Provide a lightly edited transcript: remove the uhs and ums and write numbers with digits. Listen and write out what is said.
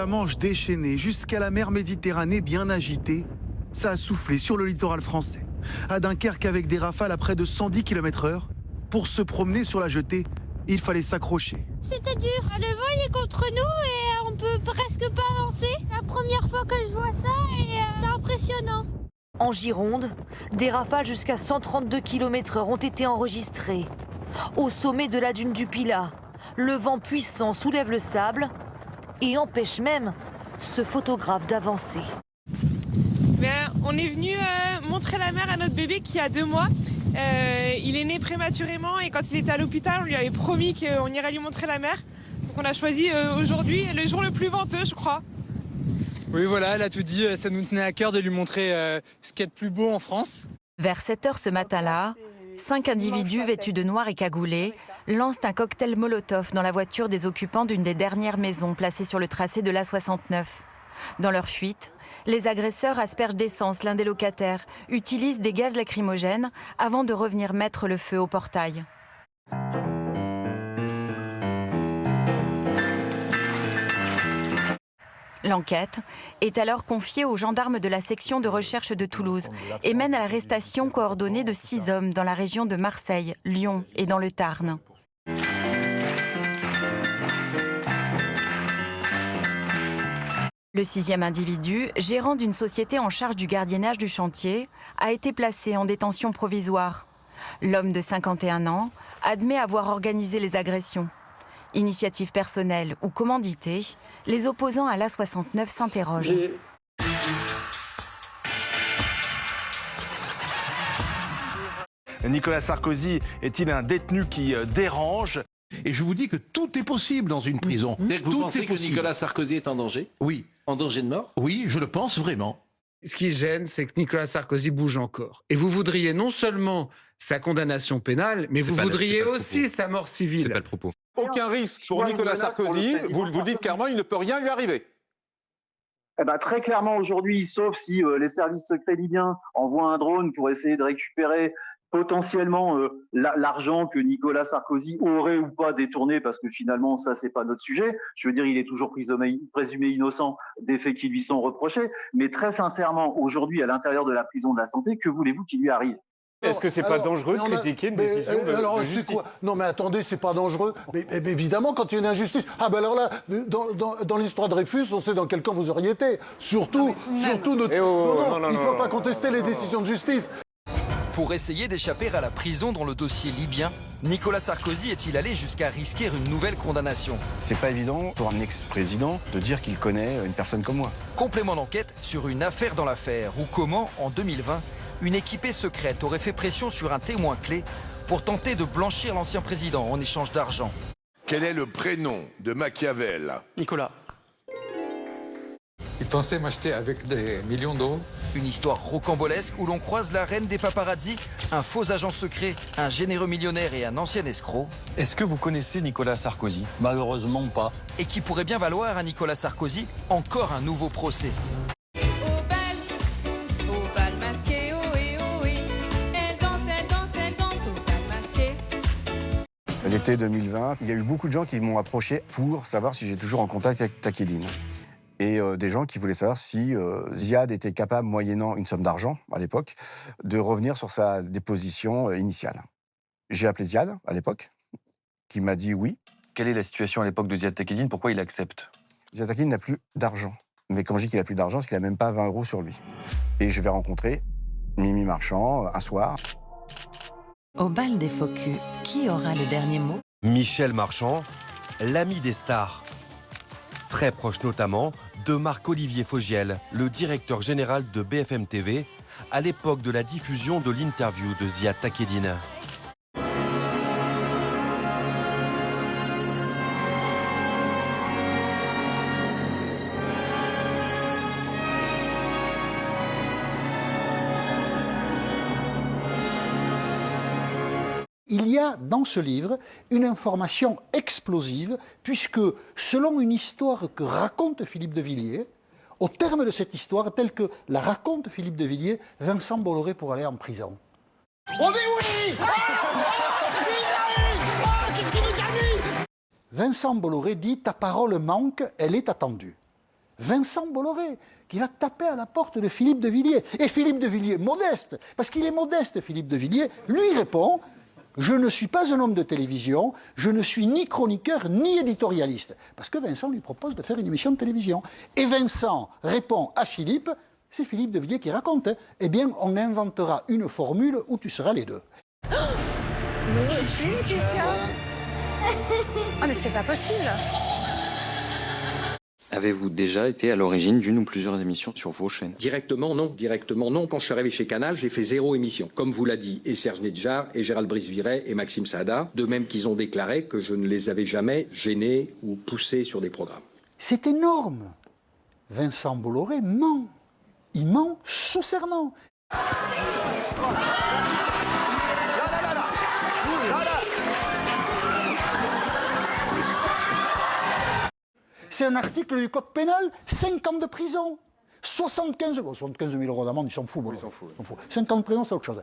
Manche déchaînée jusqu'à la mer Méditerranée bien agitée, ça a soufflé sur le littoral français. À Dunkerque, avec des rafales à près de 110 km/h, pour se promener sur la jetée, il fallait s'accrocher. C'était dur, le vent il est contre nous et on peut presque pas avancer. La première fois que je vois ça et c'est impressionnant. En Gironde, des rafales jusqu'à 132 km/h ont été enregistrées. Au sommet de la dune du Pilat, le vent puissant soulève le sable et empêche même ce photographe d'avancer. On est venu montrer la mer à notre bébé qui a 2 mois. Il est né prématurément et quand il était à l'hôpital, on lui avait promis qu'on irait lui montrer la mer. Donc on a choisi aujourd'hui le jour le plus venteux, je crois. Oui, voilà, elle a tout dit. Ça nous tenait à cœur de lui montrer ce qu'il y a de plus beau en France. Vers 7 h ce matin-là, 5 individus vêtus de noir et cagoulés lancent un cocktail Molotov dans la voiture des occupants d'une des dernières maisons placées sur le tracé de l'A69. Dans leur fuite, les agresseurs aspergent d'essence l'un des locataires, utilisent des gaz lacrymogènes avant de revenir mettre le feu au portail. L'enquête est alors confiée aux gendarmes de la section de recherche de Toulouse et mène à l'arrestation coordonnée de 6 hommes dans la région de Marseille, Lyon et dans le Tarn. Le 6e individu, gérant d'une société en charge du gardiennage du chantier, a été placé en détention provisoire. L'homme de 51 ans admet avoir organisé les agressions. Initiative personnelle ou commanditée, les opposants à l'A69 s'interrogent. Nicolas Sarkozy est-il un détenu qui dérange ? Et je vous dis que tout est possible dans une prison. Vous pensez que Nicolas Sarkozy est en danger ? Oui. En danger de mort ? Oui, je le pense vraiment. Ce qui gêne, c'est que Nicolas Sarkozy bouge encore. Et vous voudriez non seulement sa condamnation pénale, mais vous voudriez aussi sa mort civile. C'est pas le propos. Aucun risque pour Nicolas Sarkozy, vous le dites clairement, il ne peut rien lui arriver. Eh ben, très clairement aujourd'hui, sauf si les services secrets libyens envoient un drone pour essayer de récupérer potentiellement l'argent que Nicolas Sarkozy aurait ou pas détourné, parce que finalement ça c'est pas notre sujet. Je veux dire, il est toujours présumé innocent des faits qui lui sont reprochés. Mais très sincèrement, aujourd'hui à l'intérieur de la prison de la Santé, que voulez-vous qu'il lui arrive ? Est-ce que c'est pas dangereux de critiquer une décision de justice ? C'est quoi ? Non mais attendez, c'est pas dangereux. Mais évidemment, quand il y a une injustice. Ah ben alors là, dans l'histoire de Dreyfus, on sait dans quel camp vous auriez été. Surtout notre. Non, il faut pas contester les décisions de justice. Pour essayer d'échapper à la prison dans le dossier libyen, Nicolas Sarkozy est-il allé jusqu'à risquer une nouvelle condamnation ? C'est pas évident pour un ex-président de dire qu'il connaît une personne comme moi. Complément d'enquête sur une affaire dans l'affaire ou comment, en 2020, une équipée secrète aurait fait pression sur un témoin clé pour tenter de blanchir l'ancien président en échange d'argent. Quel est le prénom de Machiavel ? Nicolas. Il pensait m'acheter avec des millions d'euros. Une histoire rocambolesque où l'on croise la reine des paparazzis, un faux agent secret, un généreux millionnaire et un ancien escroc. Est-ce que vous connaissez Nicolas Sarkozy ? Malheureusement pas. Et qui pourrait bien valoir à Nicolas Sarkozy encore un nouveau procès. L'été 2020, il y a eu beaucoup de gens qui m'ont approché pour savoir si j'étais toujours en contact avec Takieddine. Et des gens qui voulaient savoir si Ziad était capable, moyennant une somme d'argent à l'époque, de revenir sur sa déposition initiale. J'ai appelé Ziad à l'époque, qui m'a dit oui. Quelle est la situation à l'époque de Ziad Takieddine ? Pourquoi il accepte ? Ziad Takieddine n'a plus d'argent. Mais quand je dis qu'il n'a plus d'argent, c'est qu'il n'a même pas 20 € sur lui. Et je vais rencontrer Mimi Marchand un soir. Au bal des faux culs, qui aura le dernier mot ? Michel Marchand, l'ami des stars. Très proche notamment de Marc-Olivier Fogiel, le directeur général de BFM TV, à l'époque de la diffusion de l'interview de Ziad Takieddine. Il y a dans ce livre une information explosive, puisque selon une histoire que raconte Philippe de Villiers, au terme de cette histoire, telle que la raconte Philippe de Villiers, Vincent Bolloré pourrait aller en prison. On dit oui! Qu'est-ce qu'il nous a dit? Vincent Bolloré dit « Ta parole manque, elle est attendue ». Vincent Bolloré, qui va taper à la porte de Philippe de Villiers. Et Philippe de Villiers, modeste, parce qu'il est modeste, Philippe de Villiers, lui répond « Je ne suis pas un homme de télévision, je ne suis ni chroniqueur ni éditorialiste. » Parce que Vincent lui propose de faire une émission de télévision. Et Vincent répond à Philippe, c'est Philippe de Villiers qui raconte, eh bien, on inventera une formule où tu seras les deux. Mais c'est Laetitia. Ah mais c'est pas possible. Avez-vous déjà été à l'origine d'une ou plusieurs émissions sur vos chaînes? Directement, non. Directement, non. Quand je suis arrivé chez Canal, j'ai fait 0 émission. Comme vous l'a dit, et Serge Nedjar, et Gérald Brice-Viret, et Maxime Saada. De même qu'ils ont déclaré que je ne les avais jamais gênés ou poussés sur des programmes. C'est énorme. Vincent Bolloré ment. Il ment sous serment. C'est un article du code pénal, 5 ans de prison, 75 000 euros d'amende, ils s'en foutent. 5 ans de prison, c'est autre chose.